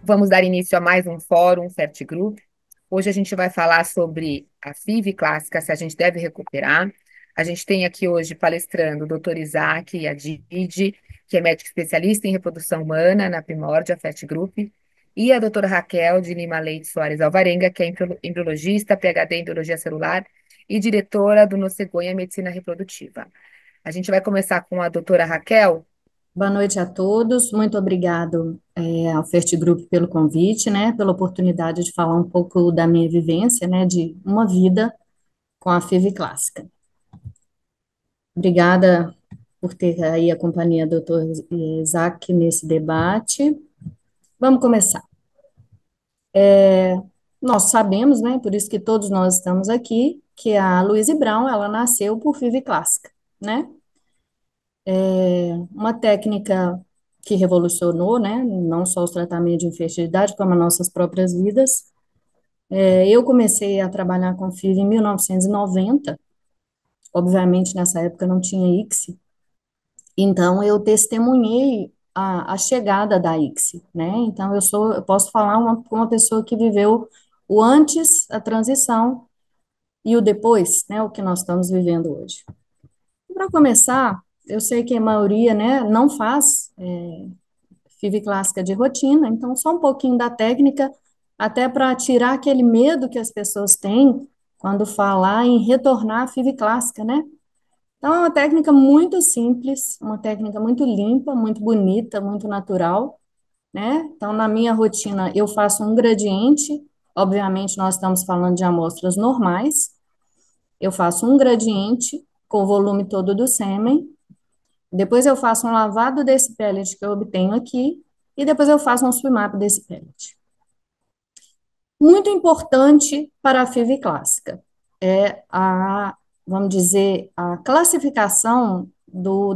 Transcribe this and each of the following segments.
Vamos dar início a mais um fórum Fertigroup. Hoje a gente vai falar sobre a FIV clássica, se a gente deve recuperar. A gente tem aqui hoje palestrando o Dr. Isaac Adide, que é médico especialista em reprodução humana na Primórdia Fertigroup, e a doutora Raquel de Lima Leite Soares Alvarenga, que é embriologista, PhD em biologia celular e diretora do Nocegonha Medicina Reprodutiva. A gente vai começar com a doutora Raquel. Boa noite a todos. Muito obrigado, ao Fertigroup pelo convite, né, pela oportunidade de falar um pouco da minha vivência, né, de uma vida com a FIV clássica. Obrigada por ter aí a companhia do Dr. Isaac nesse debate. Vamos começar. Nós sabemos, né, por isso que todos nós estamos aqui, que a Louise Brown, ela nasceu por FIV clássica, né? Uma técnica que revolucionou, né, não só os tratamentos de infertilidade, como as nossas próprias vidas. Eu comecei a trabalhar com FIV em 1990, obviamente nessa época não tinha ICSI, então eu testemunhei a chegada da ICSI, né, então eu posso falar com uma pessoa que viveu o antes, a transição, e o depois, né, o que nós estamos vivendo hoje. Para começar, eu sei que a maioria, né, não faz FIV clássica de rotina, então só um pouquinho da técnica, até para tirar aquele medo que as pessoas têm quando falar em retornar à FIV clássica, né? Então é uma técnica muito simples, uma técnica muito limpa, muito bonita, muito natural, né? Então na minha rotina eu faço um gradiente, obviamente nós estamos falando de amostras normais, eu faço um gradiente com o volume todo do sêmen. Depois eu faço um lavado desse pellet que eu obtenho aqui, e depois eu faço um swimap desse pellet. Muito importante para a FIV clássica é vamos dizer, a classificação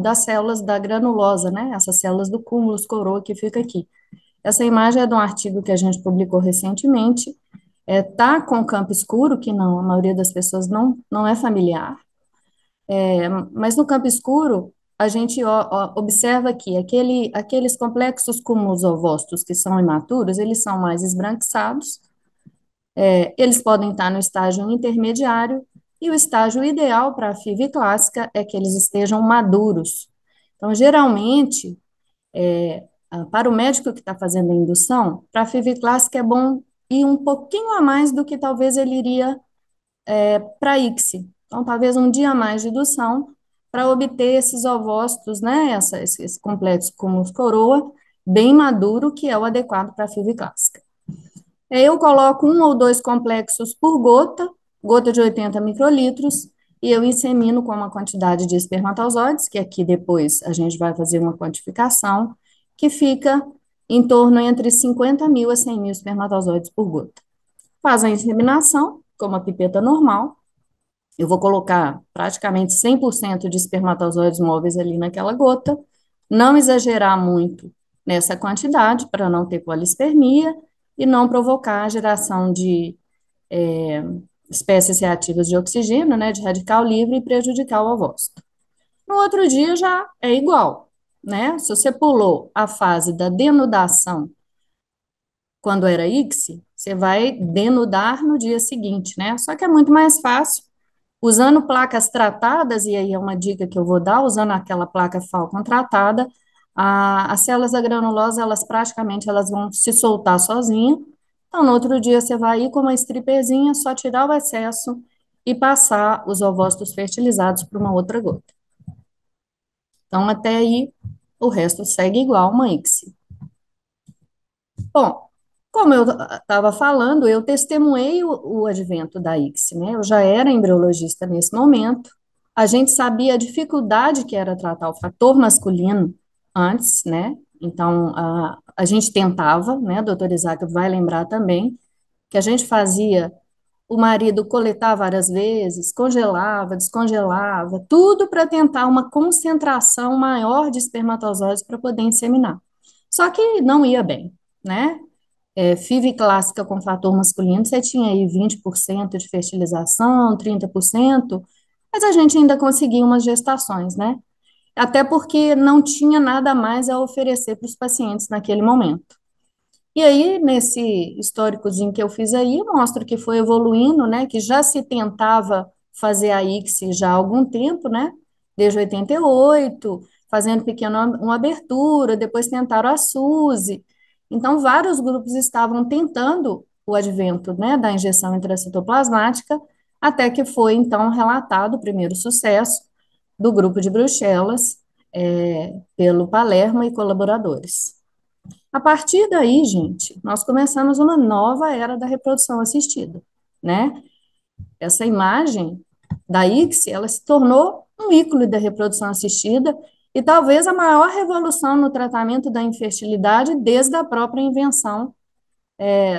das células da granulosa, né? Essas células do cúmulo coroa que fica aqui. Essa imagem é de um artigo que a gente publicou recentemente. Tá com campo escuro, que não, a maioria das pessoas não é familiar. Mas no campo escuro, a gente observa que aqueles complexos cúmulos ovócitos que são imaturos, eles são mais esbranquiçados, eles podem estar no estágio intermediário, e o estágio ideal para a FIV clássica é que eles estejam maduros. Então, geralmente, para o médico que está fazendo a indução, para a FIV clássica é bom ir um pouquinho a mais do que talvez ele iria para ICSI. Então, talvez um dia a mais de indução para obter esses ovócitos, né, esse complexo cúmulos coroa, bem maduro, que é o adequado para a FIV clássica. Eu coloco um ou dois complexos por gota, gota de 80 microlitros, e eu insemino com uma quantidade de espermatozoides, que aqui depois a gente vai fazer uma quantificação, que fica em torno entre 50 mil a 100 mil espermatozoides por gota. Faz a inseminação, com uma pipeta normal, eu vou colocar praticamente 100% de espermatozoides móveis ali naquela gota, não exagerar muito nessa quantidade para não ter polispermia e não provocar a geração de é, espécies reativas de oxigênio, né, de radical livre e prejudicar o ovócito. No outro dia já é igual, né? Se você pulou a fase da denudação quando era ICSI, você vai denudar no dia seguinte, né? Só que é muito mais fácil usando placas tratadas, e aí é uma dica que eu vou dar, usando aquela placa Falcon tratada, as células da granulosa, elas praticamente elas vão se soltar sozinhas. Então, no outro dia, você vai ir com uma stripperzinha, só tirar o excesso e passar os ovócitos fertilizados para uma outra gota. Então, até aí, o resto segue igual uma ICSI. Bom, como eu estava falando, eu testemunhei o advento da ICSI, né? Eu já era embriologista nesse momento. A gente sabia a dificuldade que era tratar o fator masculino antes, né? Então, a gente tentava, né? A doutora Isaac vai lembrar também, que a gente fazia o marido coletar várias vezes, congelava, descongelava, tudo para tentar uma concentração maior de espermatozoides para poder inseminar. Só que não ia bem, né? FIV clássica com fator masculino, você tinha aí 20% de fertilização, 30%, mas a gente ainda conseguia umas gestações, né? Até porque não tinha nada mais a oferecer para os pacientes naquele momento. E aí, nesse históricozinho que eu fiz aí, eu mostro que foi evoluindo, né, que já se tentava fazer a ICSI já há algum tempo, né, desde 88, fazendo pequena uma abertura, depois tentaram a SUSE. Então, vários grupos estavam tentando o advento, né, da injeção intracitoplasmática, até que foi, então, relatado o primeiro sucesso do grupo de Bruxelas, pelo Palermo e colaboradores. A partir daí, gente, nós começamos uma nova era da reprodução assistida, né? Essa imagem da ICSI, ela se tornou um ícone da reprodução assistida e talvez a maior revolução no tratamento da infertilidade desde a própria invenção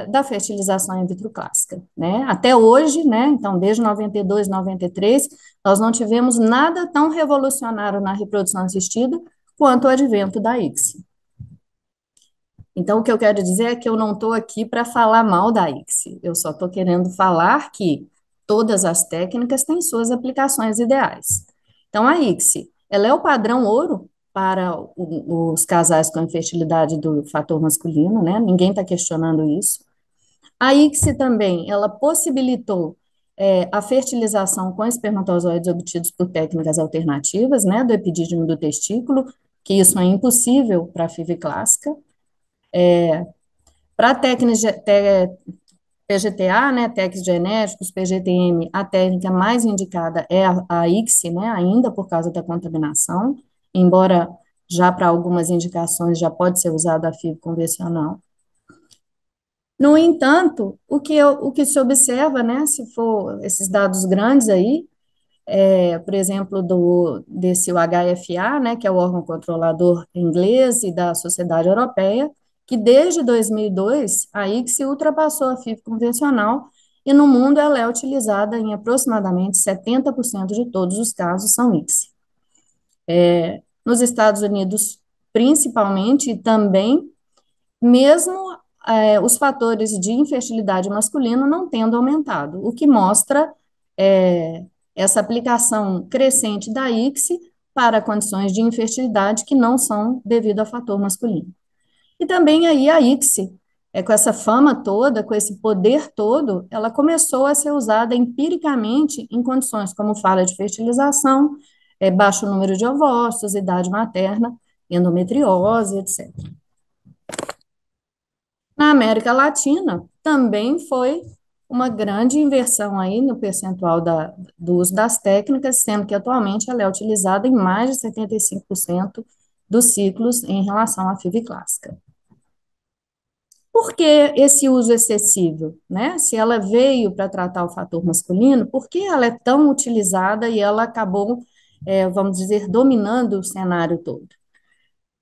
da fertilização in vitro clássica, né? Até hoje, né? Então, desde 92, 93, nós não tivemos nada tão revolucionário na reprodução assistida quanto o advento da ICSI. Então, o que eu quero dizer é que eu não estou aqui para falar mal da ICSI, eu só estou querendo falar que todas as técnicas têm suas aplicações ideais. Então, a ICSI, ela é o padrão ouro para os casais com infertilidade do fator masculino, né? Ninguém está questionando isso. A ICSI também, ela possibilitou a fertilização com espermatozoides obtidos por técnicas alternativas, né? Do epidídimo do testículo, que isso é impossível para a FIV clássica. Para técnicas PGTA, né, técnicos genéticos, PGTM, a técnica mais indicada é a ICSI, né, ainda por causa da contaminação, embora já para algumas indicações já pode ser usado a FIV convencional. No entanto, o que se observa, né, se for esses dados grandes aí, por exemplo, desse HFA, né, que é o órgão controlador inglês e da Sociedade Europeia, que desde 2002 a ICSI ultrapassou a FIV convencional e no mundo ela é utilizada em aproximadamente 70% de todos os casos são ICSI. Nos Estados Unidos, principalmente, e também, mesmo os fatores de infertilidade masculina não tendo aumentado, o que mostra é, essa aplicação crescente da ICSI para condições de infertilidade que não são devido ao fator masculino. E também aí a ICSI, com essa fama toda, com esse poder todo, ela começou a ser usada empiricamente em condições como falha de fertilização, baixo número de ovócitos, idade materna, endometriose, etc. Na América Latina, também foi uma grande inversão aí no percentual do uso das técnicas, sendo que atualmente ela é utilizada em mais de 75% dos ciclos em relação à FIV clássica. Por que esse uso excessivo, né? Se ela veio para tratar o fator masculino, por que ela é tão utilizada e ela acabou, vamos dizer, dominando o cenário todo?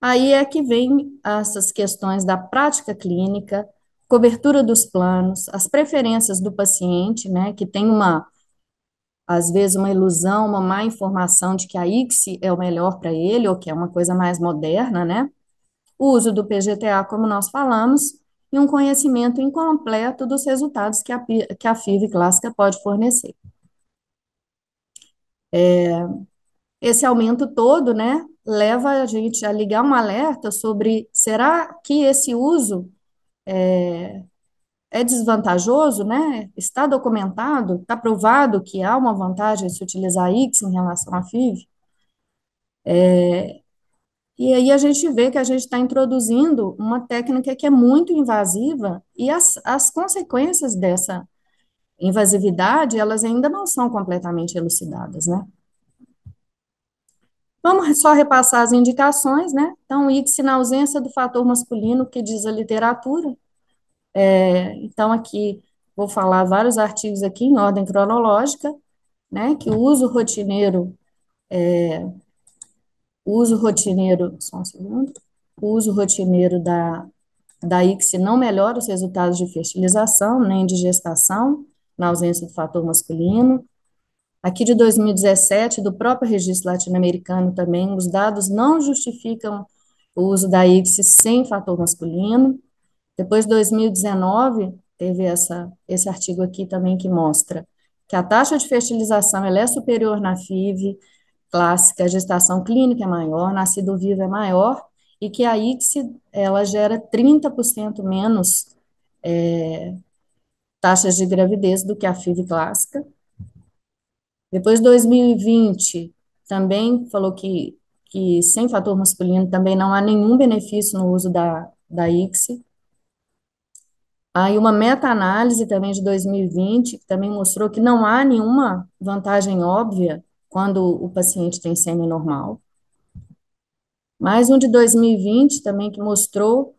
Aí é que vem essas questões da prática clínica, cobertura dos planos, as preferências do paciente, né, que tem às vezes, uma ilusão, uma má informação de que a ICSI é o melhor para ele, ou que é uma coisa mais moderna, né? O uso do PGTA, como nós falamos, e um conhecimento incompleto dos resultados que a FIV clássica pode fornecer. Esse aumento todo, né, leva a gente a ligar um alerta sobre, será que esse uso é desvantajoso, né? Está documentado, está provado que há uma vantagem se utilizar a ICS em relação à FIV? E aí a gente vê que a gente está introduzindo uma técnica que é muito invasiva e as consequências dessa invasividade, elas ainda não são completamente elucidadas, né? Vamos só repassar as indicações, né? Então, ICSI na ausência do fator masculino, que diz a literatura. Então, aqui vou falar vários artigos aqui em ordem cronológica, né? Que o uso rotineiro, só um segundo, o uso rotineiro da ICSI não melhora os resultados de fertilização, nem de gestação, na ausência do fator masculino. Aqui de 2017, do próprio registro latino-americano também, os dados não justificam o uso da ICSI sem fator masculino. Depois, de 2019, teve esse artigo aqui também que mostra que a taxa de fertilização ela é superior na FIV clássica, a gestação clínica é maior, nascido vivo é maior, e que a ICSI, ela gera 30% menos taxas de gravidez do que a FIV clássica. Depois, 2020, também falou que sem fator masculino também não há nenhum benefício no uso da ICSI. Aí uma meta-análise também de 2020, que também mostrou que não há nenhuma vantagem óbvia quando o paciente tem sêmen normal. Mais um de 2020 também que mostrou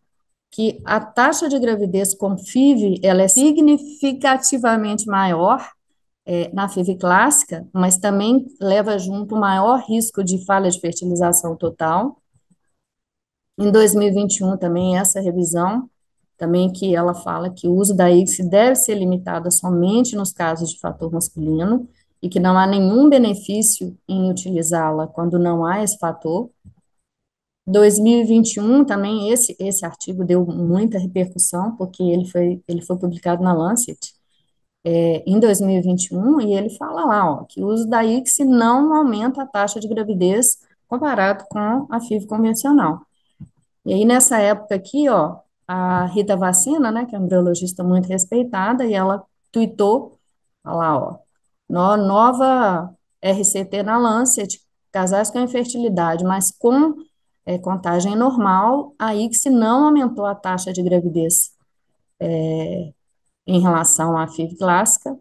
que a taxa de gravidez com FIV, ela é significativamente maior na FIV clássica, mas também leva junto o maior risco de falha de fertilização total. Em 2021 também essa revisão, também que ela fala que o uso da ICSI deve ser limitado somente nos casos de fator masculino e que não há nenhum benefício em utilizá-la quando não há esse fator. 2021 também esse artigo deu muita repercussão porque ele foi publicado na Lancet em 2021 e ele fala lá, ó, que o uso da ICSI não aumenta a taxa de gravidez comparado com a FIV convencional. E aí, nessa época aqui, ó, a Rita Vacina, né, que é uma embriologista muito respeitada, e ela tuitou, olha lá, ó, nova RCT na Lancet, casais com infertilidade, mas com contagem normal, a ICSI não aumentou a taxa de gravidez em relação à FIV clássica.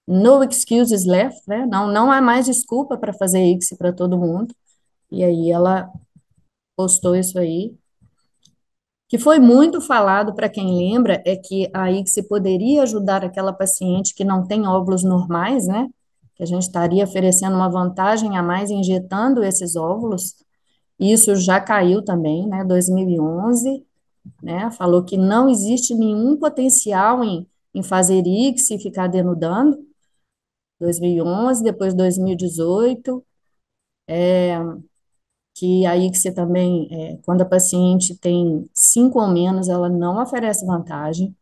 No excuses left, né, não há mais desculpa para fazer ICSI para todo mundo. E aí ela postou isso aí, que foi muito falado, para quem lembra, é que a ICSI poderia ajudar aquela paciente que não tem óvulos normais, né? Que a gente estaria oferecendo uma vantagem a mais injetando esses óvulos. Isso já caiu também, né? 2011, né? Falou que não existe nenhum potencial em fazer ICSI e ficar denudando. 2011, depois 2018, que a ICSI também, quando a paciente tem 5 ou menos, ela não oferece vantagem.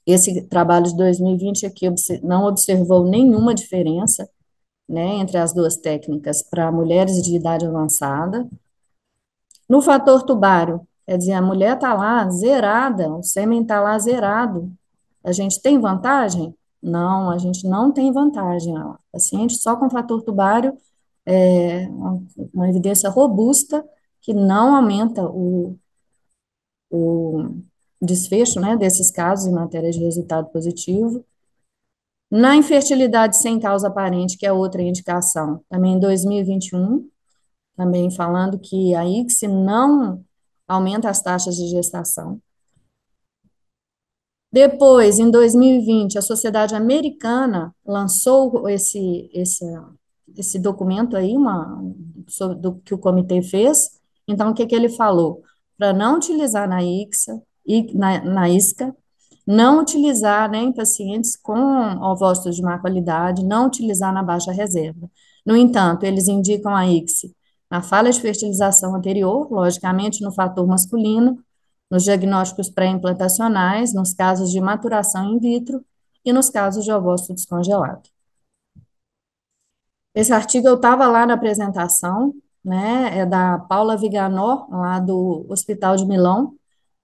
Esse trabalho de 2020 aqui não observou nenhuma diferença, né, entre as duas técnicas para mulheres de idade avançada. No fator tubário, quer dizer, a mulher está lá zerada, o sêmen está lá zerado. A gente tem vantagem? Não, a gente não tem vantagem. A paciente só com fator tubário uma evidência robusta que não aumenta o desfecho, né, desses casos em matéria de resultado positivo. Na infertilidade sem causa aparente, que é outra indicação, também em 2021, também falando que a ICSI não aumenta as taxas de gestação. Depois, em 2020, a Sociedade Americana lançou esse documento aí, do que o comitê fez. Então, o que ele falou? Para não utilizar na ICSA, na ISCA, não utilizar, né, em pacientes com ovócitos de má qualidade, não utilizar na baixa reserva. No entanto, eles indicam a ICSI na falha de fertilização anterior, logicamente no fator masculino, nos diagnósticos pré-implantacionais, nos casos de maturação in vitro e nos casos de ovócito descongelado. Esse artigo eu estava lá na apresentação, né, é da Paula Viganò, lá do Hospital de Milão.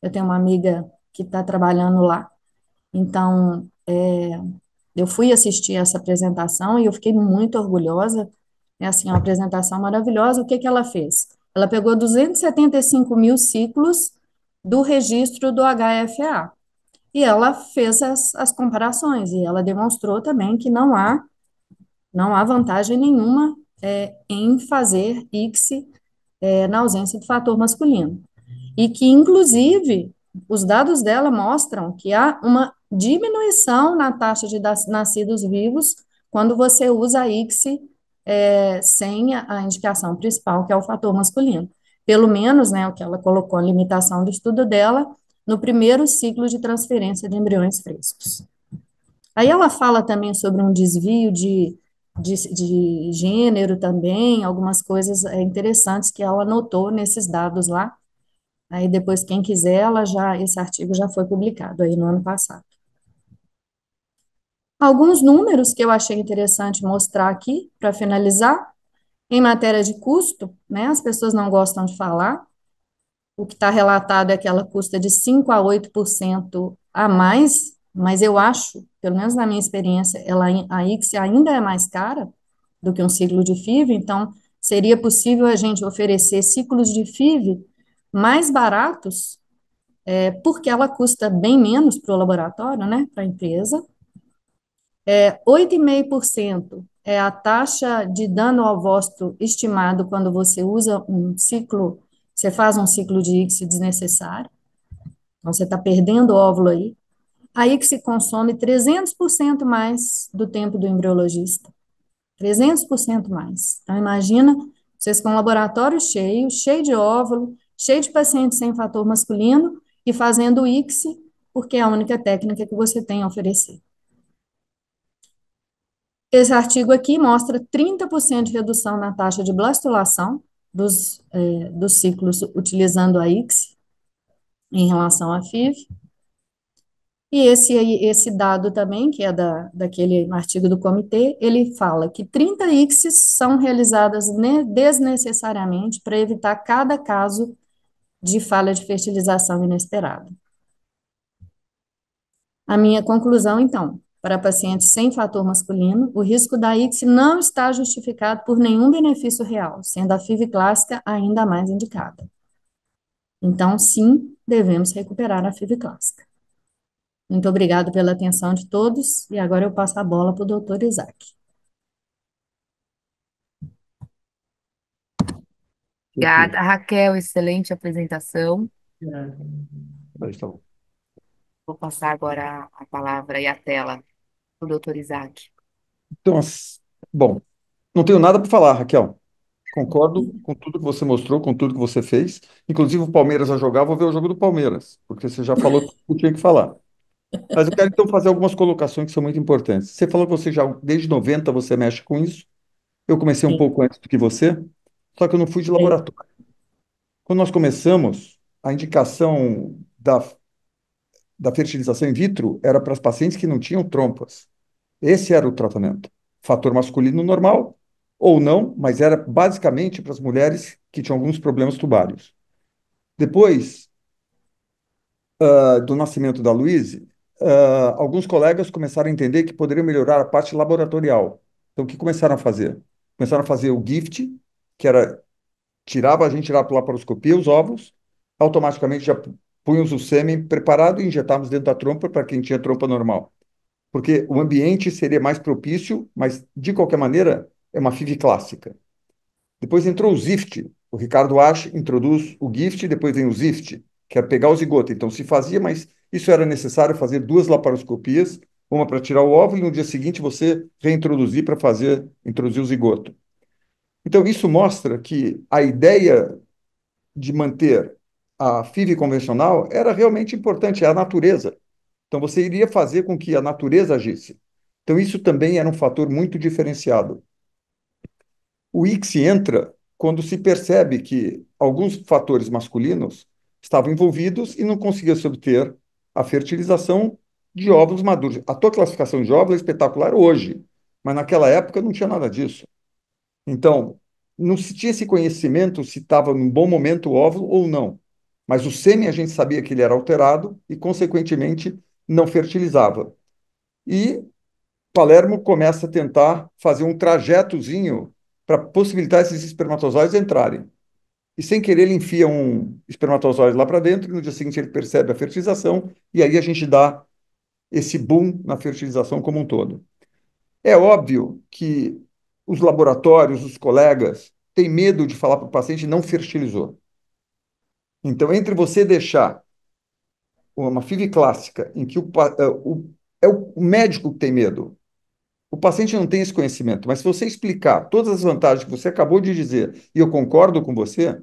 Eu tenho uma amiga que está trabalhando lá, então eu fui assistir essa apresentação e eu fiquei muito orgulhosa. É assim, uma apresentação maravilhosa. O que que ela fez? Ela pegou 275 mil ciclos do registro do HFA e ela fez as comparações e ela demonstrou também que não há vantagem nenhuma em fazer ICSI na ausência do fator masculino. E que, inclusive, os dados dela mostram que há uma diminuição na taxa de nascidos vivos quando você usa a ICSI sem a indicação principal, que é o fator masculino. Pelo menos, né, o que ela colocou a limitação do estudo dela, no primeiro ciclo de transferência de embriões frescos. Aí ela fala também sobre um desvio de gênero também, algumas coisas interessantes que ela notou nesses dados lá. Aí depois, quem quiser, esse artigo já foi publicado aí no ano passado. Alguns números que eu achei interessante mostrar aqui, para finalizar, em matéria de custo, né, as pessoas não gostam de falar, O que está relatado é que ela custa de 5 a 8% a mais, mas eu acho, pelo menos na minha experiência, a ICSI ainda é mais cara do que um ciclo de FIV, então seria possível a gente oferecer ciclos de FIV mais baratos, porque ela custa bem menos para o laboratório, né, para a empresa. 8,5% é a taxa de dano ao ovócito estimado quando você usa um ciclo, você faz um ciclo de ICSI desnecessário. Então, você está perdendo óvulo aí. Aí que se consome 300% mais do tempo do embriologista. 300% mais. Então, imagina vocês com um laboratório cheio, cheio de óvulo, cheio de pacientes sem fator masculino e fazendo o ICSI, porque é a única técnica que você tem a oferecer. Esse artigo aqui mostra 30% de redução na taxa de blastulação dos ciclos utilizando a ICSI em relação à FIV. E esse dado também, que é daquele artigo do comitê, ele fala que 30 ICSIs são realizadas desnecessariamente para evitar cada caso de falha de fertilização inesperada. A minha conclusão, então, para pacientes sem fator masculino, o risco da ICSI não está justificado por nenhum benefício real, sendo a FIV clássica ainda mais indicada. Então, sim, devemos recuperar a FIV clássica. Muito obrigado pela atenção de todos, e agora eu passo a bola para o doutor Isaac. Obrigada, Raquel, excelente apresentação. Mas tá bom. Vou passar agora a palavra e a tela para o doutor Isaac. Então, bom, não tenho nada para falar, Raquel. Concordo com tudo que você mostrou, com tudo que você fez. Inclusive, o Palmeiras a jogar, vou ver o jogo do Palmeiras, porque você já falou tudo que eu tinha que falar. Mas eu quero, então, fazer algumas colocações que são muito importantes. Você falou que você já, desde 90, você mexe com isso. Eu comecei um Sim, pouco antes do que você, só que eu não fui de sei. laboratório. Quando nós começamos, a indicação da fertilização in vitro era para as pacientes que não tinham trompas. Esse era o tratamento. Fator masculino normal, ou não, mas era basicamente para as mulheres que tinham alguns problemas tubários. Depois do nascimento da Luíse, alguns colegas começaram a entender que poderiam melhorar a parte laboratorial. Então, o que começaram a fazer? Começaram a fazer o GIFT, que era a gente tirava pela laparoscopia os ovos, automaticamente já punhamos o sêmen preparado e injetávamos dentro da trompa para quem tinha trompa normal. Porque o ambiente seria mais propício, mas, de qualquer maneira, é uma FIV clássica. Depois entrou o ZIFT. O Ricardo Asch introduz o GIFT, depois vem o ZIFT, que é pegar o zigoto. Então, se fazia, mas isso era necessário fazer duas laparoscopias, uma para tirar o óvulo e no dia seguinte você reintroduzir para introduzir o zigoto. Então, isso mostra que a ideia de manter a FIV convencional era realmente importante, é a natureza. Então, você iria fazer com que a natureza agisse. Então, isso também era um fator muito diferenciado. O ICSI entra quando se percebe que alguns fatores masculinos estavam envolvidos e não conseguia se obter a fertilização de óvulos maduros. A tua classificação de óvulos é espetacular hoje, mas naquela época não tinha nada disso. Então, não se tinha esse conhecimento se estava num bom momento o óvulo ou não. Mas o sêmen a gente sabia que ele era alterado e, consequentemente, não fertilizava. E Palermo começa a tentar fazer um trajetozinho para possibilitar esses espermatozoides entrarem. E sem querer, ele enfia um espermatozoide lá para dentro, e no dia seguinte ele percebe a fertilização, e aí a gente dá esse boom na fertilização como um todo. É óbvio que os laboratórios, os colegas, têm medo de falar para o paciente não fertilizou. Então, entre você deixar uma FIV clássica, em que é o médico que tem medo, o paciente não tem esse conhecimento, mas se você explicar todas as vantagens que você acabou de dizer, e eu concordo com você,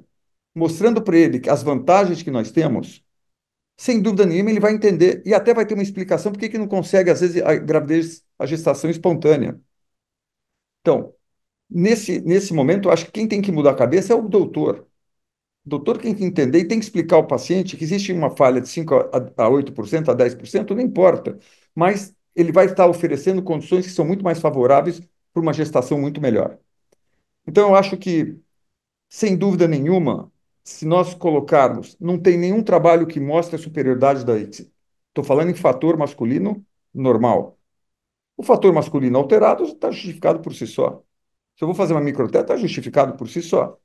mostrando para ele as vantagens que nós temos, sem dúvida nenhuma ele vai entender e até vai ter uma explicação por que não consegue, às vezes, a gravidez, a gestação espontânea. Então, nesse momento, eu acho que quem tem que mudar a cabeça é o doutor. O doutor tem que entender e tem que explicar ao paciente que existe uma falha de 5 a 8%, a 10%, não importa, mas ele vai estar oferecendo condições que são muito mais favoráveis para uma gestação muito melhor. Então, eu acho que, sem dúvida nenhuma, se nós colocarmos, não tem nenhum trabalho que mostre a superioridade da ICSI. Estou falando em fator masculino normal. O fator masculino alterado está justificado por si só. Se eu vou fazer uma microtéria, está justificado por si só.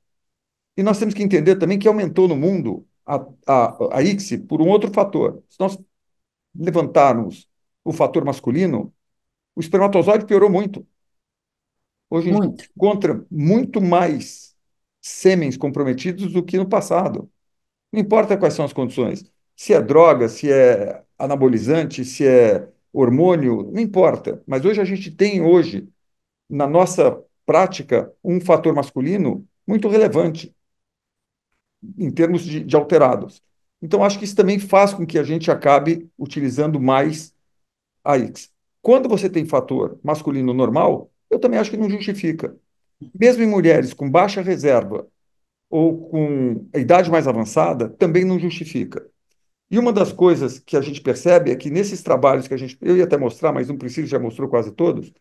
E nós temos que entender também que aumentou no mundo a ICSI por um outro fator. Se nós levantarmos o fator masculino, o espermatozoide piorou muito. Hoje a gente Muito, encontra muito mais sêmens comprometidos do que no passado. Não importa quais são as condições. Se é droga, se é anabolizante, se é hormônio, não importa. Mas hoje a gente tem hoje, na nossa prática, um fator masculino muito relevante em termos de alterados. Então, acho que isso também faz com que a gente acabe utilizando mais a X. Quando você tem fator masculino normal, eu também acho que não justifica. Mesmo em mulheres com baixa reserva ou com a idade mais avançada, também não justifica. E uma das coisas que a gente percebe é que nesses trabalhos que a gente, eu ia até mostrar, mas não preciso, já mostrou quase todos,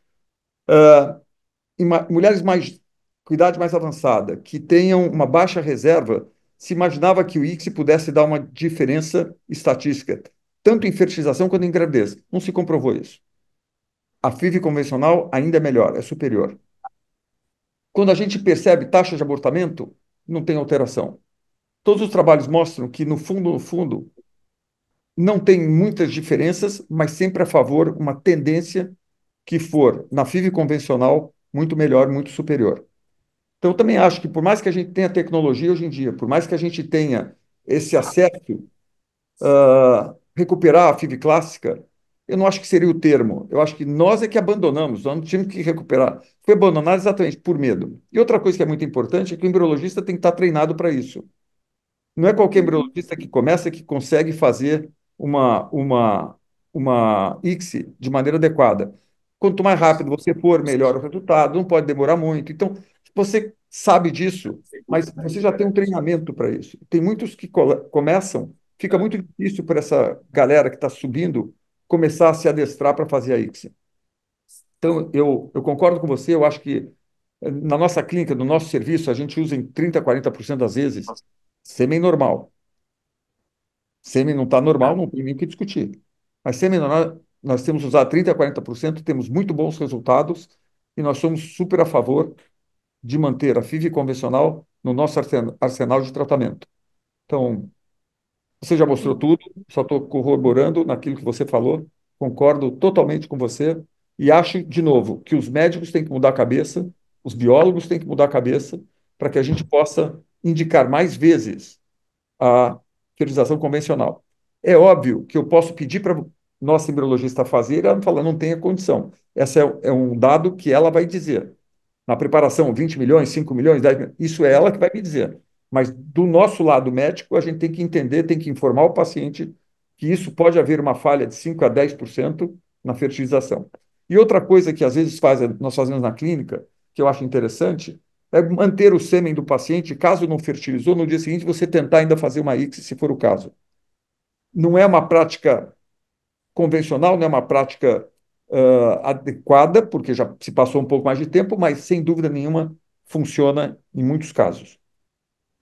mulheres mais com idade mais avançada, que tenham uma baixa reserva, se imaginava que o ICSI pudesse dar uma diferença estatística, tanto em fertilização quanto em gravidez. Não se comprovou isso. A FIV convencional ainda é melhor, é superior. Quando a gente percebe taxa de abortamento, não tem alteração. Todos os trabalhos mostram que, no fundo, não tem muitas diferenças, mas sempre a favor uma tendência que for, na FIV convencional, muito melhor, muito superior. Então, eu também acho que, por mais que a gente tenha tecnologia hoje em dia, por mais que a gente tenha esse acesso, recuperar a FIV clássica, eu não acho que seria o termo. Eu acho que nós é que abandonamos, nós não tínhamos que recuperar. Foi abandonado exatamente por medo. E outra coisa que é muito importante é que o embriologista tem que estar treinado para isso. Não é qualquer embriologista que começa que consegue fazer uma ICSI de maneira adequada. Quanto mais rápido você for, melhor o resultado, não pode demorar muito. Então, você sabe disso, mas você já tem um treinamento para isso. Tem muitos que começam, fica muito difícil para essa galera que está subindo começar a se adestrar para fazer a ICSI. Então, eu concordo com você, eu acho que na nossa clínica, no nosso serviço, a gente usa em 30, 40% das vezes sêmen normal. Sêmen não está normal, não tem nem o que discutir. Mas sêmen normal, nós temos usado 30% a 40%, temos muito bons resultados e nós somos super a favor de manter a FIV convencional no nosso arsenal de tratamento. Então, você já mostrou tudo, só estou corroborando naquilo que você falou, concordo totalmente com você e acho, de novo, que os médicos têm que mudar a cabeça, os biólogos têm que mudar a cabeça para que a gente possa indicar mais vezes a fertilização convencional. É óbvio que eu posso pedir para nossa embriologista fazer, ela fala, não tem a condição. Esse é um dado que ela vai dizer. Na preparação, 20 milhões, 5 milhões, 10 milhões, isso é ela que vai me dizer. Mas do nosso lado médico, a gente tem que entender, tem que informar o paciente que isso pode haver uma falha de 5 a 10% na fertilização. E outra coisa que às vezes nós fazemos na clínica, que eu acho interessante, é manter o sêmen do paciente, caso não fertilizou, no dia seguinte você tentar ainda fazer uma ICSI, se for o caso. Não é uma prática convencional, não é uma prática adequada, porque já se passou um pouco mais de tempo, mas sem dúvida nenhuma funciona em muitos casos.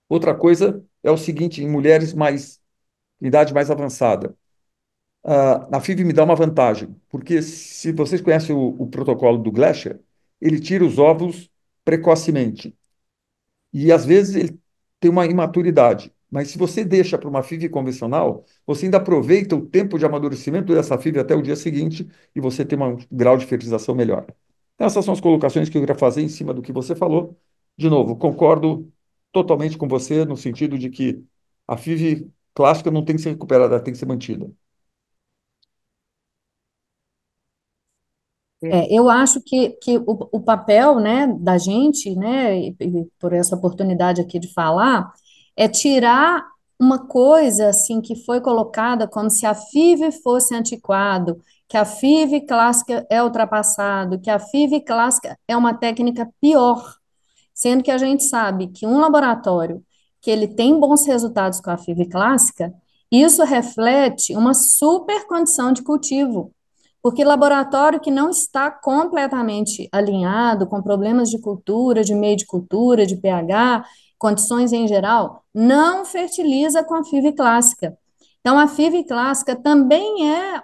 Outra coisa é o seguinte, em mulheres mais, em idade mais avançada, a FIV me dá uma vantagem, porque se vocês conhecem o protocolo do Gleicher, ele tira os óvulos precocemente. E às vezes ele tem uma imaturidade. Mas se você deixa para uma FIV convencional, você ainda aproveita o tempo de amadurecimento dessa FIV até o dia seguinte e você tem um grau de fertilização melhor. Então, essas são as colocações que eu queria fazer em cima do que você falou. De novo, concordo totalmente com você no sentido de que a FIV clássica não tem que ser recuperada, ela tem que ser mantida. Eu acho que o papel, né, da gente, né, e por essa oportunidade aqui de falar, é tirar uma coisa, assim, que foi colocada como se a FIV fosse antiquado, que a FIV clássica é ultrapassado, que a FIV clássica é uma técnica pior, sendo que a gente sabe que um laboratório que ele tem bons resultados com a FIV clássica, isso reflete uma super condição de cultivo, porque laboratório que não está completamente alinhado com problemas de cultura, de meio de cultura, de pH, condições em geral, não fertiliza com a FIV clássica. Então, a FIV clássica também é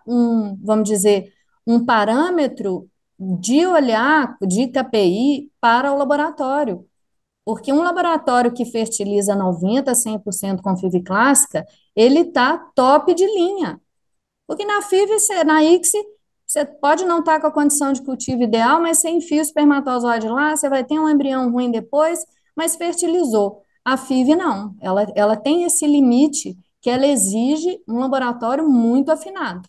vamos dizer, um parâmetro de olhar de KPI para o laboratório. Porque um laboratório que fertiliza 90, 100% com FIV clássica, ele está top de linha. Porque na FIV, na ICSI, você pode não estar com a condição de cultivo ideal, mas você enfia o espermatozoide lá, você vai ter um embrião ruim depois, mas fertilizou. A FIV não, ela tem esse limite que ela exige um laboratório muito afinado.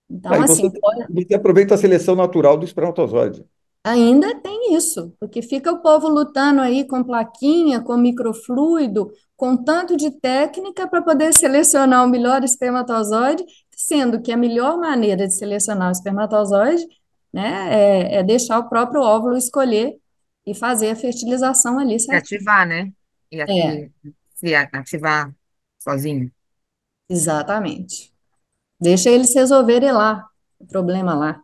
Então, Aí assim, você aproveita a seleção natural do espermatozoide. ainda tem isso, porque fica o povo lutando aí com plaquinha, com microfluido, com tanto de técnica para poder selecionar o melhor espermatozoide, sendo que a melhor maneira de selecionar o espermatozoide, né, é deixar o próprio óvulo escolher e fazer a fertilização ali E certinho. ativar, né? E, É, ativar sozinho. exatamente. Deixa eles resolverem lá o problema lá.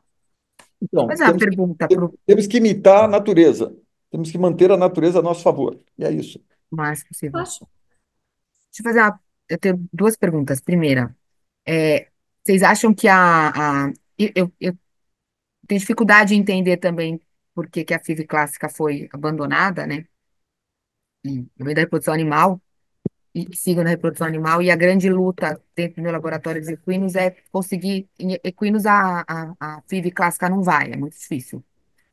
Então, Mas é uma pergunta para o temos que imitar a natureza. Temos que manter a natureza a nosso favor. E é isso. mais possível. Acho. Deixa eu fazer uma. Eu tenho duas perguntas. Primeira, é, vocês acham que eu tenho dificuldade em entender também por que que a FIV clássica foi abandonada, né? No meio da reprodução animal, e sigo na reprodução animal, e a grande luta dentro do meu laboratório de equinos é conseguir. Em equinos, a FIV clássica não vai, é muito difícil.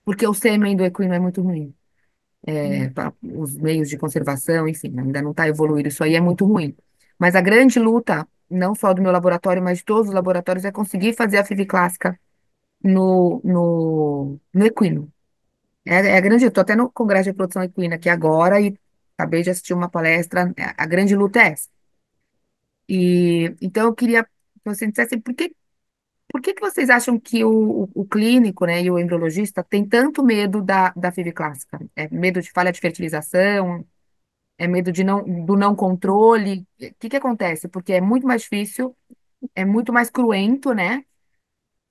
Porque o sêmen do equino é muito ruim. Os meios de conservação, enfim, ainda não está evoluído. Isso aí é muito ruim. Mas a grande luta, não só do meu laboratório, mas de todos os laboratórios, é conseguir fazer a FIV clássica no equino. É a grande, estou até no Congresso de Reprodução Equina aqui agora e acabei de assistir uma palestra. A grande luta é essa. E então eu queria que você dissesse por que vocês acham que o clínico, né, e o embriologista tem tanto medo da FIV clássica? É medo de falha de fertilização? É medo do não controle? O que que acontece? Porque é muito mais difícil, é muito mais cruento, né?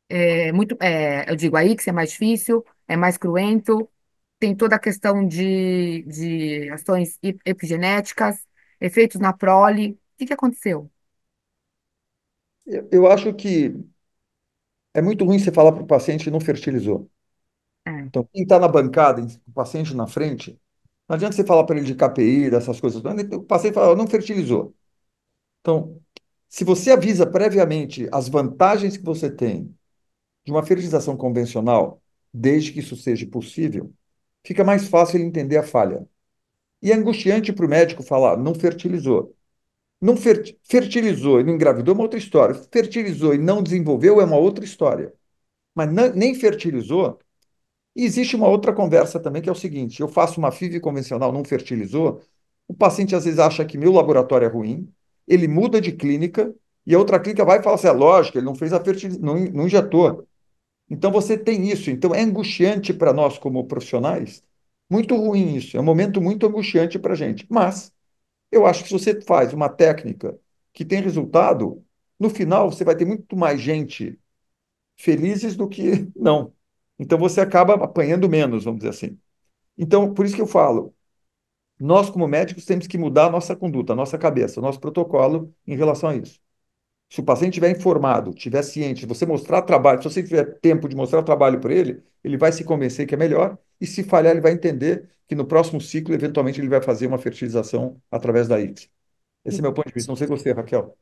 Eu digo aí que é mais difícil, é mais cruento, tem toda a questão de ações epigenéticas, efeitos na prole. O que que aconteceu? Eu acho que é muito ruim você falar para o paciente que não fertilizou. É, Então, quem está na bancada, o paciente na frente, não adianta você falar para ele de KPI, dessas coisas. O paciente fala, não fertilizou. Então, se você avisa previamente as vantagens que você tem de uma fertilização convencional, desde que isso seja possível, fica mais fácil ele entender a falha. E é angustiante para o médico falar, não fertilizou. Não fertilizou e não engravidou é uma outra história. Fertilizou e não desenvolveu é uma outra história. Mas nem fertilizou. E existe uma outra conversa também, que é o seguinte: eu faço uma FIV convencional, não fertilizou. O paciente às vezes acha que meu laboratório é ruim, ele muda de clínica e a outra clínica vai e fala assim: é lógico, ele não fez a fertilização, não injetou. Então você tem isso. Então é angustiante para nós como profissionais, muito ruim isso. É um momento muito angustiante para a gente. Mas eu acho que se você faz uma técnica que tem resultado, no final você vai ter muito mais gente felizes do que não. Então você acaba apanhando menos, vamos dizer assim. Então, por isso que eu falo, nós como médicos temos que mudar a nossa conduta, a nossa cabeça, o nosso protocolo em relação a isso. Se o paciente estiver informado, estiver ciente, você mostrar trabalho, se você tiver tempo de mostrar trabalho para ele, ele vai se convencer que é melhor, e se falhar, ele vai entender que no próximo ciclo, eventualmente, ele vai fazer uma fertilização através da ICSI. Esse é meu ponto de vista. Não sei você, Raquel.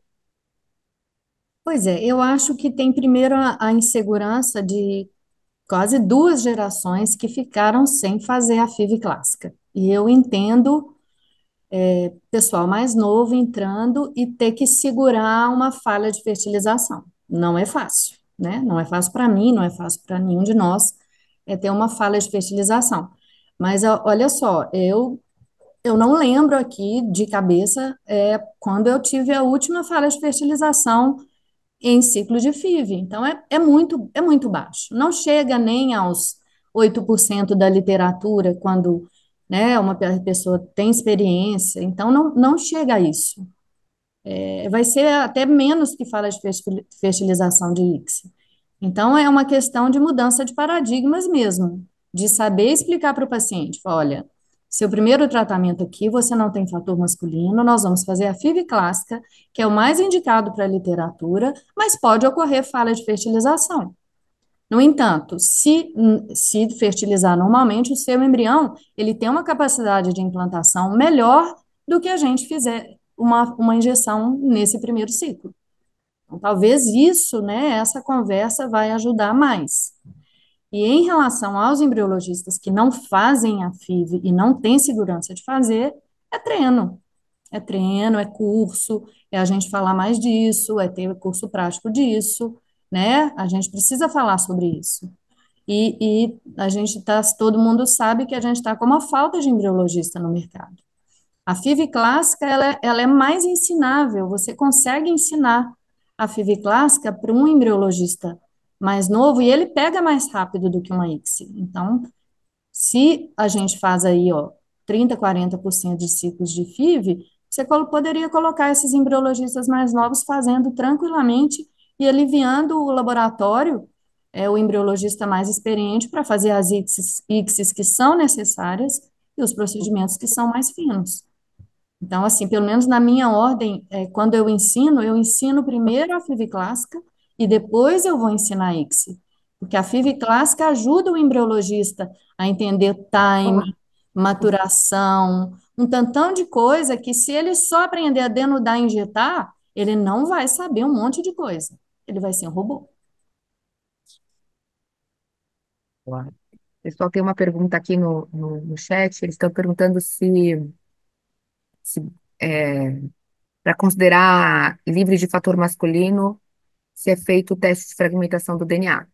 Pois é, eu acho que tem primeiro a insegurança de quase duas gerações que ficaram sem fazer a FIV clássica. E eu entendo pessoal mais novo entrando e ter que segurar uma falha de fertilização. Não é fácil, né? Não é fácil para mim, não é fácil para nenhum de nós ter uma falha de fertilização. Mas olha só, eu não lembro aqui de cabeça quando eu tive a última falha de fertilização em ciclo de FIV. Então, é muito baixo. Não chega nem aos 8% da literatura quando, né, uma pessoa tem experiência. Então, não chega a isso. Vai ser até menos que fala de fertilização de ICSI. Então, é uma questão de mudança de paradigmas mesmo, de saber explicar para o paciente, olha, Seu primeiro tratamento aqui, você não tem fator masculino, nós vamos fazer a FIV clássica, que é o mais indicado para a literatura, mas pode ocorrer falha de fertilização. No entanto, se fertilizar normalmente, o seu embrião, ele tem uma capacidade de implantação melhor do que a gente fizer uma injeção nesse primeiro ciclo. Então, talvez isso, né, essa conversa vai ajudar mais. E em relação aos embriologistas que não fazem a FIV e não têm segurança de fazer, é treino. É treino, é curso, é a gente falar mais disso, é ter curso prático disso, né? A gente precisa falar sobre isso. E a gente tá, todo mundo sabe que a gente está com uma falta de embriologista no mercado. A FIV clássica, ela é mais ensinável, você consegue ensinar a FIV clássica para um embriologista mais novo e ele pega mais rápido do que uma ICSI. Então, se a gente faz aí, ó, 30, 40% de ciclos de FIV, você poderia colocar esses embriologistas mais novos fazendo tranquilamente e aliviando o laboratório, o embriologista mais experiente para fazer as ICSIs que são necessárias e os procedimentos que são mais finos. Então, assim, pelo menos na minha ordem, quando eu ensino primeiro a FIV clássica e depois eu vou ensinar a ICSI. Porque a FIV clássica ajuda o embriologista a entender time, maturação, um tantão de coisa que se ele só aprender a denudar e injetar, ele não vai saber um monte de coisa. Ele vai ser um robô. Boa. Pessoal, tem uma pergunta aqui no chat. Eles estão perguntando se para considerar livre de fator masculino, se é feito o teste de fragmentação do DNA.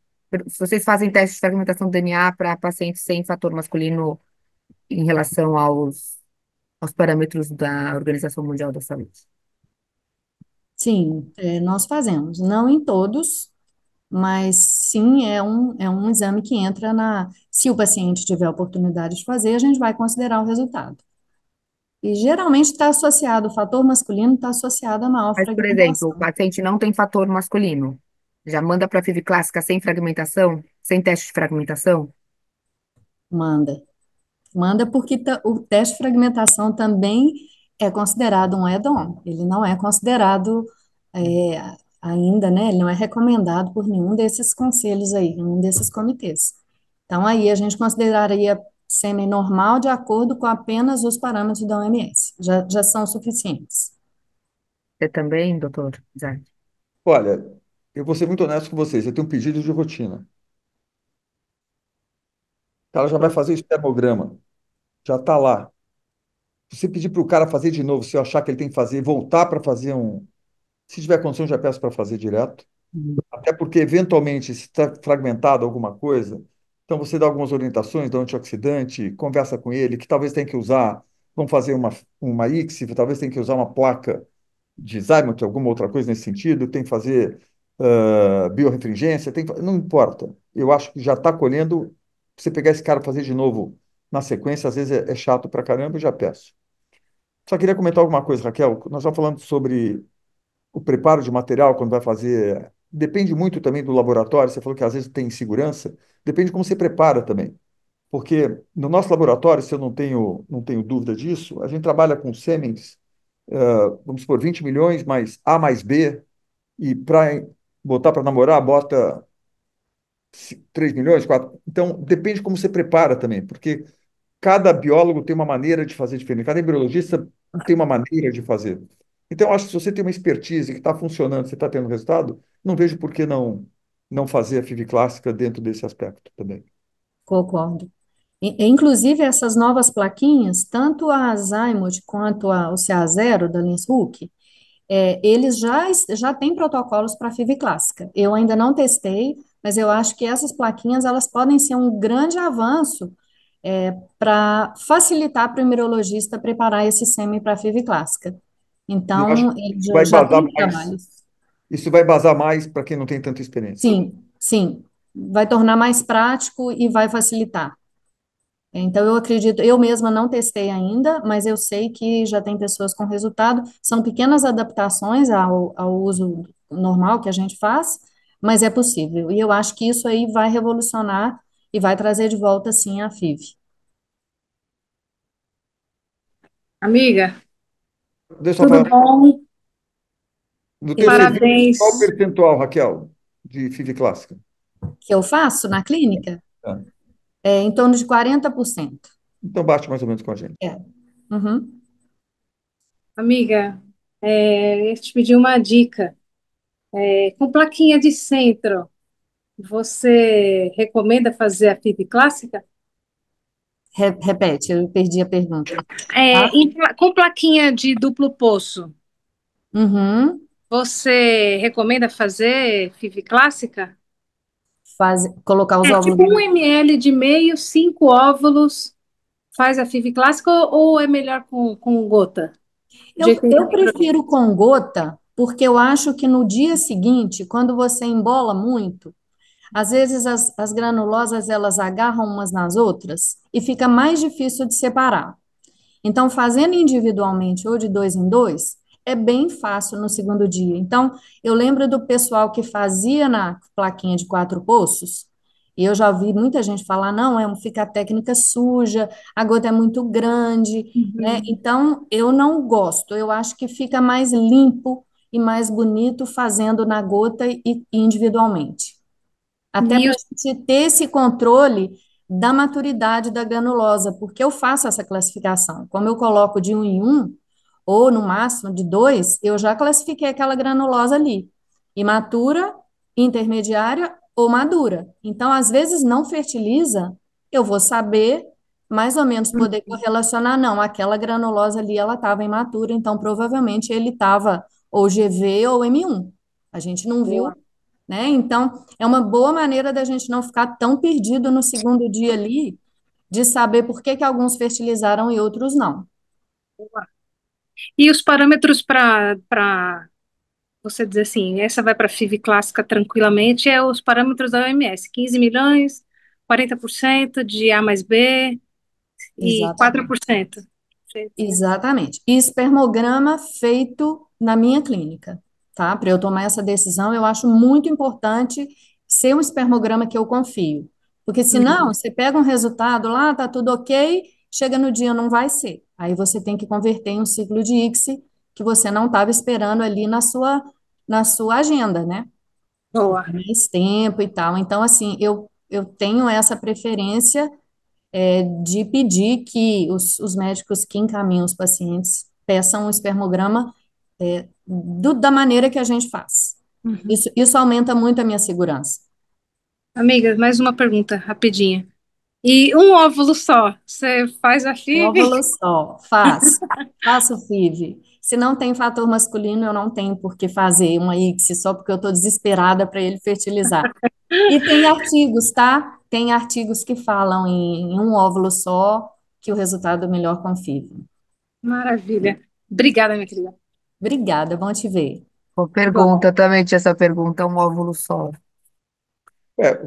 Se vocês fazem teste de fragmentação do DNA para pacientes sem fator masculino em relação aos parâmetros da Organização Mundial da Saúde. Sim, nós fazemos. Não em todos, mas sim é um exame que entra na. Se o paciente tiver a oportunidade de fazer, a gente vai considerar o resultado. E geralmente está associado, o fator masculino está associado a maior Mas, por exemplo, o fragmentação. paciente não tem fator masculino, já manda para a FIV clássica sem fragmentação, sem teste de fragmentação? Manda. Manda porque o teste de fragmentação também é considerado um add-on. Ele não é considerado é, ainda, né? Ele não é recomendado por nenhum desses conselhos aí, nenhum desses comitês. Então, aí a gente consideraria semi-normal de acordo com apenas os parâmetros da OMS. Já são suficientes. Você também, doutor Isaac? Olha, eu vou ser muito honesto com vocês. Eu tenho um pedido de rotina. O cara já vai fazer o espermograma, já está lá. Se você pedir para o cara fazer de novo, se eu achar que ele tem que fazer, voltar para fazer um. Se tiver condição, já peço para fazer direto. Até porque, eventualmente, se está fragmentado alguma coisa, então você dá algumas orientações do antioxidante, conversa com ele, que talvez tenha que usar, vamos fazer uma ICSI, talvez tenha que usar uma placa de Zymote, alguma outra coisa nesse sentido, tem que fazer biorrefringência, não importa. Eu acho que já está colhendo, você pegar esse cara e fazer de novo na sequência, às vezes é chato pra caramba, eu já peço. Só queria comentar alguma coisa, Raquel. Nós estamos falando sobre o preparo de material quando vai fazer. Depende muito também do laboratório. Você falou que às vezes tem insegurança. Depende de como você prepara também. Porque no nosso laboratório, se eu não tenho dúvida disso, a gente trabalha com sêmens, vamos supor, 20 milhões mais A mais B, e para botar para namorar, bota 3 milhões, 4. Então, depende de como você prepara também, porque cada biólogo tem uma maneira de fazer diferente, cada embriologista tem uma maneira de fazer. Então, eu acho que se você tem uma expertise que está funcionando, você está tendo resultado, não vejo por que não fazer a FIV clássica dentro desse aspecto também. Concordo. Inclusive, essas novas plaquinhas, tanto a Zymote quanto o CA0 da Lins Hook, eles já têm protocolos para FIV clássica. Eu ainda não testei, mas eu acho que essas plaquinhas elas podem ser um grande avanço para facilitar para o imunologista preparar esse sêmen para FIV clássica. E eu acho Então, que ele isso vai já embasar tem mais. trabalhos. Isso vai embasar mais para quem não tem tanta experiência. Sim, sim, vai tornar mais prático e vai facilitar. Então, eu acredito, eu mesma não testei ainda, mas eu sei que já tem pessoas com resultado. São pequenas adaptações ao uso normal que a gente faz, mas é possível. E eu acho que isso aí vai revolucionar e vai trazer de volta, sim, a FIV. Amiga, Deixa eu tudo falar. bom? No E teu serviço, qual o parabéns. percentual, Raquel, de FIV clássica? Que eu faço na clínica Tá. é em torno de 40%. Então bate mais ou menos com a gente. É. Uhum. Amiga, eu te pedi uma dica. Com plaquinha de centro, você recomenda fazer a FIV clássica? Repete, eu perdi a pergunta. Tá? Com plaquinha de duplo poço, Uhum. você recomenda fazer FIV clássica? Colocar os É óvulos. tipo 1 ml de meio, 5 óvulos, faz a FIV clássica ou é melhor com gota? De Eu 80 prefiro microlitros. com gota, porque eu acho que no dia seguinte, quando você embola muito, às vezes as granulosas elas agarram umas nas outras e fica mais difícil de separar. Então, fazendo individualmente ou de dois em dois, é bem fácil no segundo dia. Então, eu lembro do pessoal que fazia na plaquinha de 4 poços, e eu já ouvi muita gente falar, não, fica a técnica suja, a gota é muito grande, né? Uhum. Então, eu não gosto. Eu acho que fica mais limpo e mais bonito fazendo na gota e individualmente. Até E para a os gente ter esse controle da maturidade da granulosa, porque eu faço essa classificação. Como eu coloco de um em um, ou no máximo de dois, eu já classifiquei aquela granulosa ali. Imatura, intermediária ou madura. Então, às vezes, não fertiliza, eu vou saber mais ou menos poder correlacionar, não, aquela granulosa ali, ela estava imatura, então provavelmente ele estava ou GV ou M1. A gente não viu, Boa, né? Então, é uma boa maneira da gente não ficar tão perdido no segundo dia ali, de saber por que que alguns fertilizaram e outros não. boa. E os parâmetros para você dizer assim, essa vai para FIV clássica tranquilamente, é os parâmetros da OMS, 15 milhões, 40% de A mais B e Exatamente. 4%. Certinho. Exatamente. E espermograma feito na minha clínica, tá? Para eu tomar essa decisão, eu acho muito importante ser um espermograma que eu confio. Porque senão, Uhum. você pega um resultado lá, tá tudo ok, chega no dia não vai ser. Aí você tem que converter em um ciclo de ICSI que você não estava esperando ali na sua agenda, né? Boa. Mais tempo e tal. Então, assim, eu tenho essa preferência de pedir que os médicos que encaminham os pacientes peçam um espermograma da maneira que a gente faz. Uhum. Isso aumenta muito a minha segurança. Amiga, mais uma pergunta, rapidinha. E um óvulo só, você faz a FIV? Óvulo só, faço FIV. Se não tem fator masculino, eu não tenho por que fazer uma ICSI só porque eu estou desesperada para ele fertilizar. E tem artigos, tá? Tem artigos que falam em um óvulo só que o resultado é melhor com FIV. Maravilha. Obrigada, minha querida. Obrigada, bom te ver. Boa Igual. pergunta, também tinha essa pergunta, um óvulo só.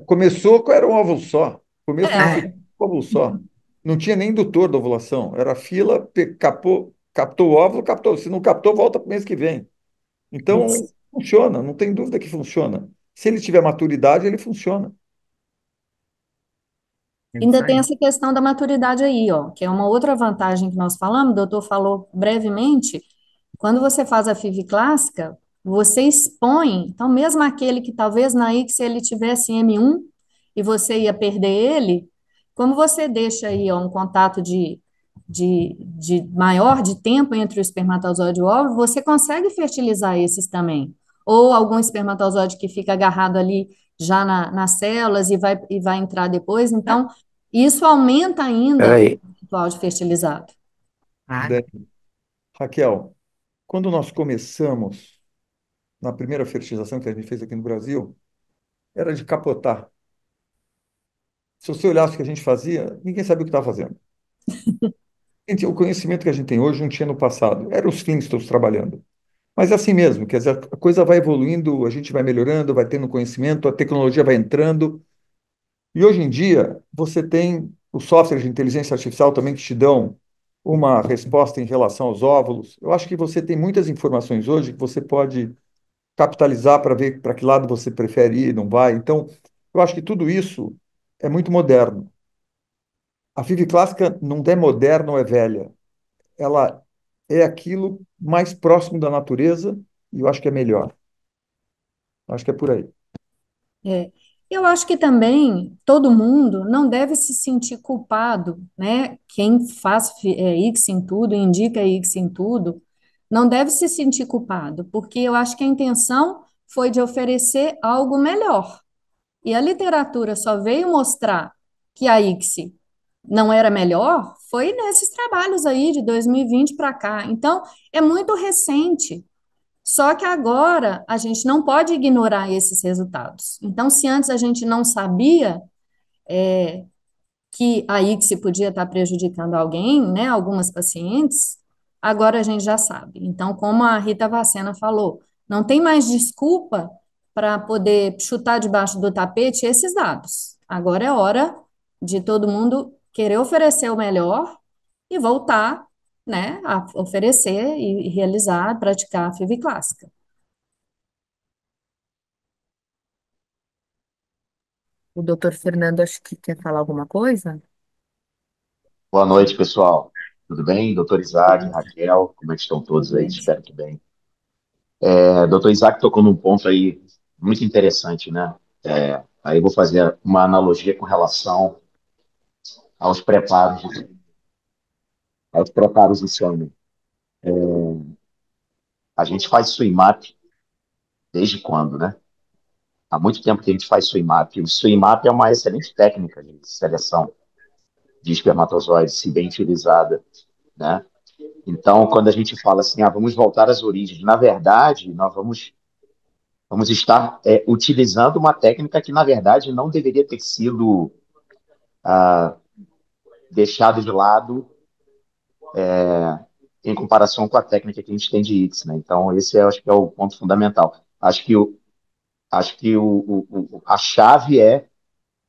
Começou, era um óvulo só. O começo do É, É, ciclo, um óvulo só. Não tinha nem indutor da ovulação. Era fila, captou o óvulo, captou. Se não captou, volta para o mês que vem. Então, isso. funciona, não tem dúvida que funciona. Se ele tiver maturidade, ele funciona. é Ainda isso tem aí. essa questão da maturidade aí, ó, que é uma outra vantagem que nós falamos, o doutor falou brevemente, quando você faz a FIV clássica, você expõe, então mesmo aquele que talvez na ICSI ele tivesse M1 e você ia perder ele, como você deixa aí ó, um contato de maior de tempo entre o espermatozoide e o óvulo, você consegue fertilizar esses também. Ou algum espermatozoide que fica agarrado ali já nas células e vai entrar depois, então isso aumenta ainda o Peraí. percentual de fertilizado. Ah, Né? Raquel, quando nós começamos, na primeira fertilização que a gente fez aqui no Brasil, era de capotar. Se você olhasse o que a gente fazia, ninguém sabia o que estava fazendo. O conhecimento que a gente tem hoje não tinha no passado. Eram os Flintstones trabalhando. Mas é assim mesmo, quer dizer, a coisa vai evoluindo, a gente vai melhorando, vai tendo conhecimento, a tecnologia vai entrando. E hoje em dia, você tem os softwares de inteligência artificial também que te dão uma resposta em relação aos óvulos. Eu acho que você tem muitas informações hoje que você pode capitalizar para ver para que lado você prefere ir, não vai. Então, eu acho que tudo isso é muito moderno. A FIV clássica não é moderna ou é velha. Ela é aquilo mais próximo da natureza e eu acho que é melhor. Eu acho que é por aí. É, eu acho que também todo mundo não deve se sentir culpado, né? Quem faz X em tudo, indica X em tudo, não deve se sentir culpado, porque eu acho que a intenção foi de oferecer algo melhor. E a literatura só veio mostrar que a X não era melhor, foi nesses trabalhos aí de 2020 para cá. Então, é muito recente. Só que agora a gente não pode ignorar esses resultados. Então, se antes a gente não sabia que a ICSI podia estar prejudicando alguém, né, algumas pacientes, agora a gente já sabe. Então, como a Rita Vacena falou, não tem mais desculpa para poder chutar debaixo do tapete esses dados. Agora é hora de todo mundo querer oferecer o melhor e voltar, né, a oferecer e realizar, praticar a FIV clássica. O doutor Fernando, acho que quer falar alguma coisa? Boa noite, pessoal. Tudo bem? Doutor Isaac, Raquel, como é que estão todos aí? Espero que bem. Doutor Isaac tocou num ponto aí muito interessante, né? Aí eu vou fazer uma analogia com relação aos preparos, aos preparos de sono. A gente faz SWIMAP desde quando, né? Há muito tempo que a gente faz SWIMAP. O SWIMAP é uma excelente técnica de seleção de espermatozoides, se bem utilizada, né? Então, quando a gente fala assim, vamos voltar às origens, na verdade, nós vamos estar utilizando uma técnica que, na verdade, não deveria ter sido deixada de lado em comparação com a técnica que a gente tem de X, né? Então, esse eu acho que é o ponto fundamental. A chave é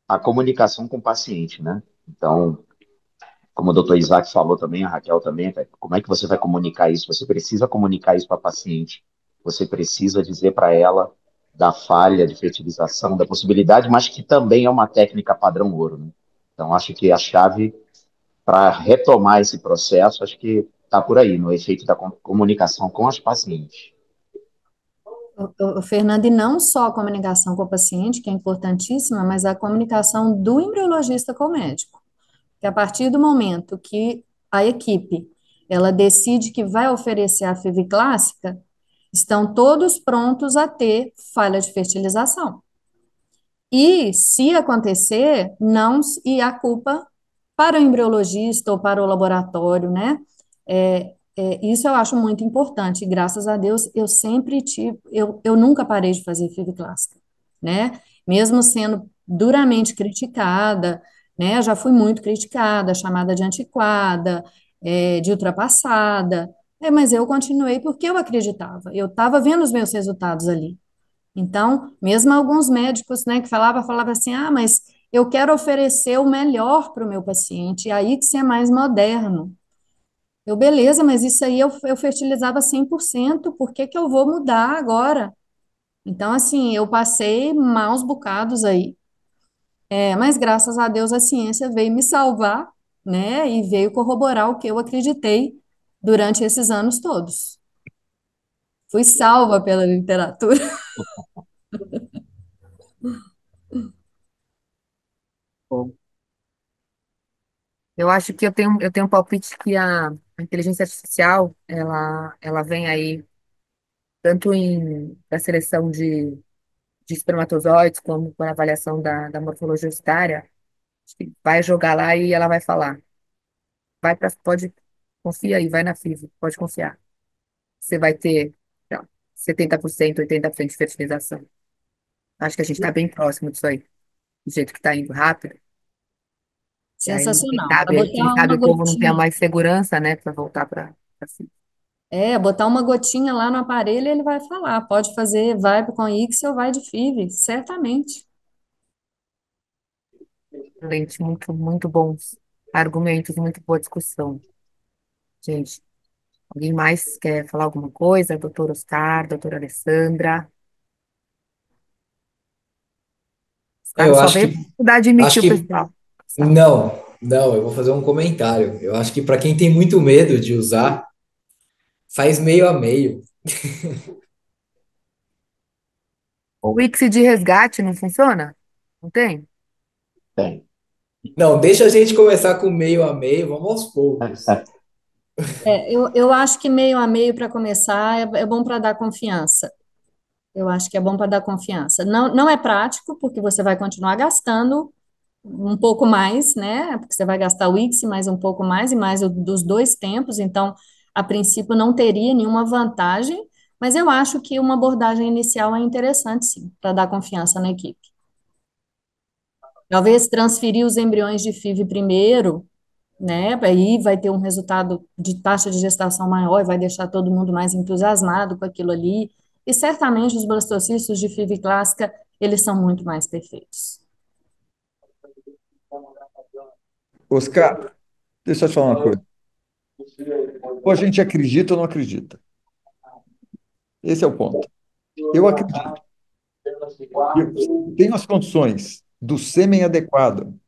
a comunicação com o paciente, né? Então, como o doutor Isaac falou também, a Raquel também, como é que você vai comunicar isso? Você precisa comunicar isso para a paciente. Você precisa dizer para ela da falha de fertilização, da possibilidade, mas que também é uma técnica padrão ouro, né? Então, acho que a chave para retomar esse processo, acho que está por aí, no efeito da comunicação com as pacientes. Fernando, e não só a comunicação com o paciente, que é importantíssima, mas a comunicação do embriologista com o médico. Que a partir do momento que a equipe ela decide que vai oferecer a FIV clássica, estão todos prontos a ter falha de fertilização. E se acontecer, não e a culpa para o embriologista ou para o laboratório, né? Isso eu acho muito importante. Graças a Deus, eu sempre tive, eu nunca parei de fazer FIV clássica, né? Mesmo sendo duramente criticada, né? Eu já fui muito criticada, chamada de antiquada, de ultrapassada, mas eu continuei porque eu acreditava. Eu estava vendo os meus resultados ali. Então, mesmo alguns médicos, né, que falavam assim, mas eu quero oferecer o melhor para o meu paciente, e aí que você é mais moderno. Beleza, mas isso aí eu fertilizava 100%, por que que eu vou mudar agora? Então, assim, eu passei maus bocados aí, mas graças a Deus a ciência veio me salvar, né, e veio corroborar o que eu acreditei durante esses anos todos. Fui salva pela literatura. Bom, eu acho que eu tenho um palpite que a inteligência artificial, ela vem aí tanto para seleção de espermatozoides, como para avaliação da morfologia ocitária. Acho que vai jogar lá e ela vai falar. Pode, confia aí, vai na FIV, pode confiar. Você vai ter, sei lá, 70%, 80% de fertilização. Acho que a gente está bem próximo disso aí, do jeito que está indo rápido. E aí, quem Sensacional. Para sabe, quem botar sabe uma o povo não tenha gotinha. mais segurança, né, para voltar para FIV. Botar uma gotinha lá no aparelho, ele vai falar, pode fazer, vai com Ix ou vai de FIV, certamente. Excelente, muito, muito bons argumentos, muito boa discussão. Gente, alguém mais quer falar alguma coisa? Doutor Oscar, doutora Alessandra? Oscar Eu só acho veio que, para acho admitir o que, pessoal. não, eu vou fazer um comentário. Eu acho que para quem tem muito medo de usar, Faz meio a meio. O Wix de resgate não funciona? Não tem? Tem. Não, deixa a gente começar com meio a meio, vamos aos poucos. Eu acho que meio a meio para começar é bom para dar confiança. Eu acho que é bom para dar confiança. Não, não é prático, porque você vai continuar gastando um pouco mais, né? Porque você vai gastar o Wix mais um pouco mais e mais dos dois tempos, então, a princípio, não teria nenhuma vantagem, mas eu acho que uma abordagem inicial é interessante, sim, para dar confiança na equipe. Talvez transferir os embriões de FIV primeiro, né? Aí vai ter um resultado de taxa de gestação maior e vai deixar todo mundo mais entusiasmado com aquilo ali. E certamente os blastocistos de FIV clássica, eles são muito mais perfeitos. Oscar, deixa eu te falar uma coisa. Ou a gente acredita ou não acredita. Esse é o ponto. Eu acredito. Eu tenho as condições do sêmen adequado.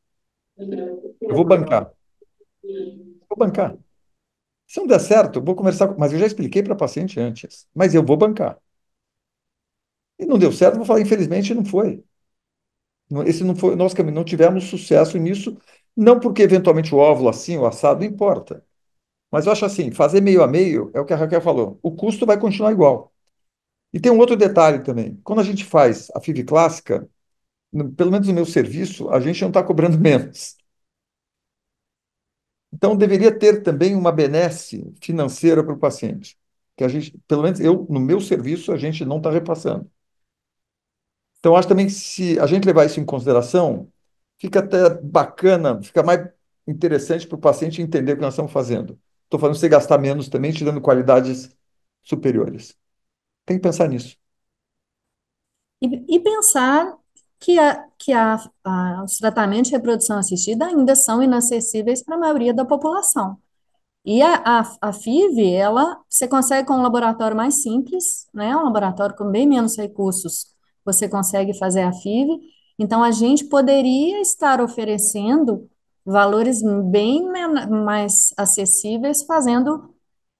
Eu vou bancar. Vou bancar. Se não der certo, eu vou conversar. Mas eu já expliquei para a paciente antes. Mas eu vou bancar. E não deu certo, eu vou falar, infelizmente, não foi. Esse não foi o nosso caminho. Não tivemos sucesso nisso. Não porque eventualmente o óvulo assim, o assado, não importa. Mas eu acho assim, fazer meio a meio é o que a Raquel falou. O custo vai continuar igual. E tem um outro detalhe também. Quando a gente faz a FIV clássica, pelo menos no meu serviço, a gente não está cobrando menos. Então, deveria ter também uma benesse financeira para o paciente, que a gente, pelo menos eu, no meu serviço, a gente não está repassando. Então, acho também que se a gente levar isso em consideração, fica até bacana, fica mais interessante para o paciente entender o que nós estamos fazendo. Estou falando você gastar menos também, te dando qualidades superiores. Tem que pensar nisso. E pensar que os tratamentos de reprodução assistida ainda são inacessíveis para a maioria da população. E a FIV, você consegue com um laboratório mais simples, né? Um laboratório com bem menos recursos, você consegue fazer a FIV. Então, a gente poderia estar oferecendo valores bem mais acessíveis, fazendo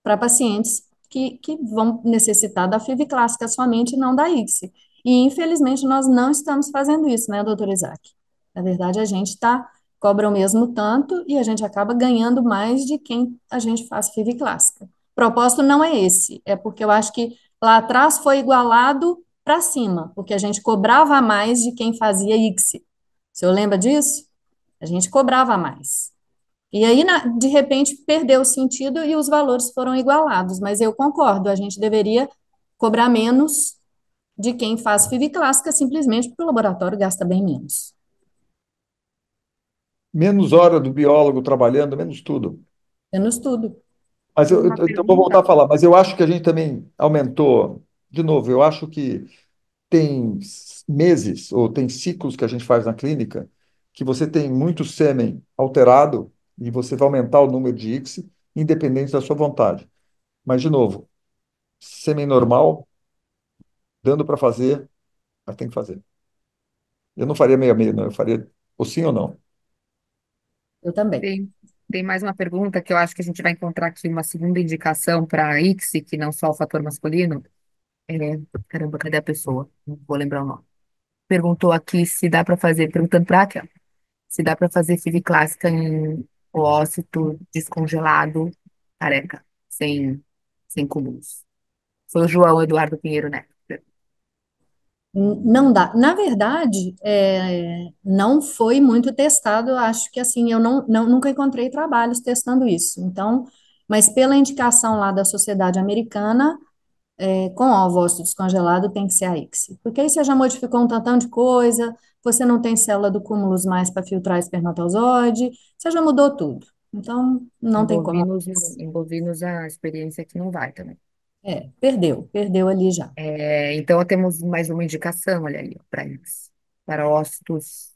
para pacientes que vão necessitar da FIV clássica somente, não da ICSI. E, infelizmente, nós não estamos fazendo isso, né, doutor Isaac? Na verdade, a gente cobra o mesmo tanto e a gente acaba ganhando mais de quem a gente faz FIV clássica. O propósito não é esse, é porque eu acho que lá atrás foi igualado para cima, porque a gente cobrava mais de quem fazia ICSI. O senhor lembra disso? A gente cobrava mais. E aí, de repente, perdeu o sentido e os valores foram igualados. Mas eu concordo, a gente deveria cobrar menos de quem faz FIV clássica, simplesmente porque o laboratório gasta bem menos. Menos hora do biólogo trabalhando, menos tudo. Menos tudo. Mas Tem uma então vou voltar pergunta. a falar, mas eu acho que a gente também aumentou, de novo, eu acho que tem meses ou tem ciclos que a gente faz na clínica que você tem muito sêmen alterado e você vai aumentar o número de ICSI, independente da sua vontade. Mas, de novo, sêmen normal, dando para fazer, mas tem que fazer. Eu não faria meio a meio, não. Eu faria ou sim ou não. Eu também. Tem mais uma pergunta que eu acho que a gente vai encontrar aqui uma segunda indicação para a ICSI, que não só o fator masculino. É, caramba, cadê a pessoa? Não vou lembrar o nome. Perguntou aqui se dá para fazer, perguntando para Raquel, se dá para fazer FIV clássica em oócito descongelado, careca, sem cúmulos. Foi o João Eduardo Pinheiro Neto. Não dá. Na verdade, não foi muito testado. Eu acho que assim, eu nunca encontrei trabalhos testando isso. Então, mas pela indicação lá da Sociedade Americana, com ovócito descongelado tem que ser a ICSI. Porque aí você já modificou um tantão de coisa, você não tem célula do cúmulos mais para filtrar espermatozoide, você já mudou tudo. Então, não tem como. Em bovinos a experiência aqui não vai também. Perdeu ali já. Então temos mais uma indicação, olha ali, para isso. Para ócitos,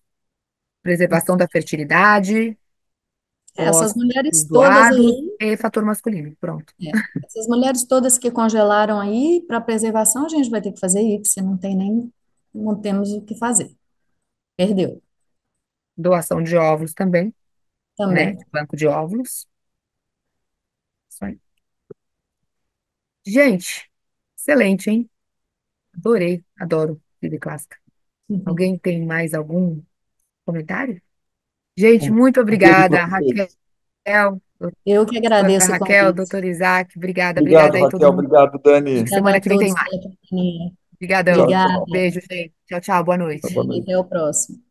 preservação da fertilidade, Essas ócitos mulheres todas doados aí, e fator masculino. Pronto. essas mulheres todas que congelaram aí, para preservação, a gente vai ter que fazer ICSI, não temos o que fazer. Perdeu Doação de óvulos também, né? também. De banco de óvulos. Isso aí. Gente, excelente, hein? Adorei, adoro Bíblia Clássica. Alguém tem mais algum comentário? Gente, muito Concordo com obrigada, vocês. Raquel, Eu que doutora agradeço o Raquel, convite. doutor Isaac, obrigada, Obrigado, obrigada aí Raquel. todo mundo. Obrigado, Dani. Obrigada Semana a que vem tem todos mais. pela companhia. Obrigadão. Tchau, Obrigada. tchau. Beijo, gente. Tchau, tchau, boa noite. Boa noite. Até o próximo.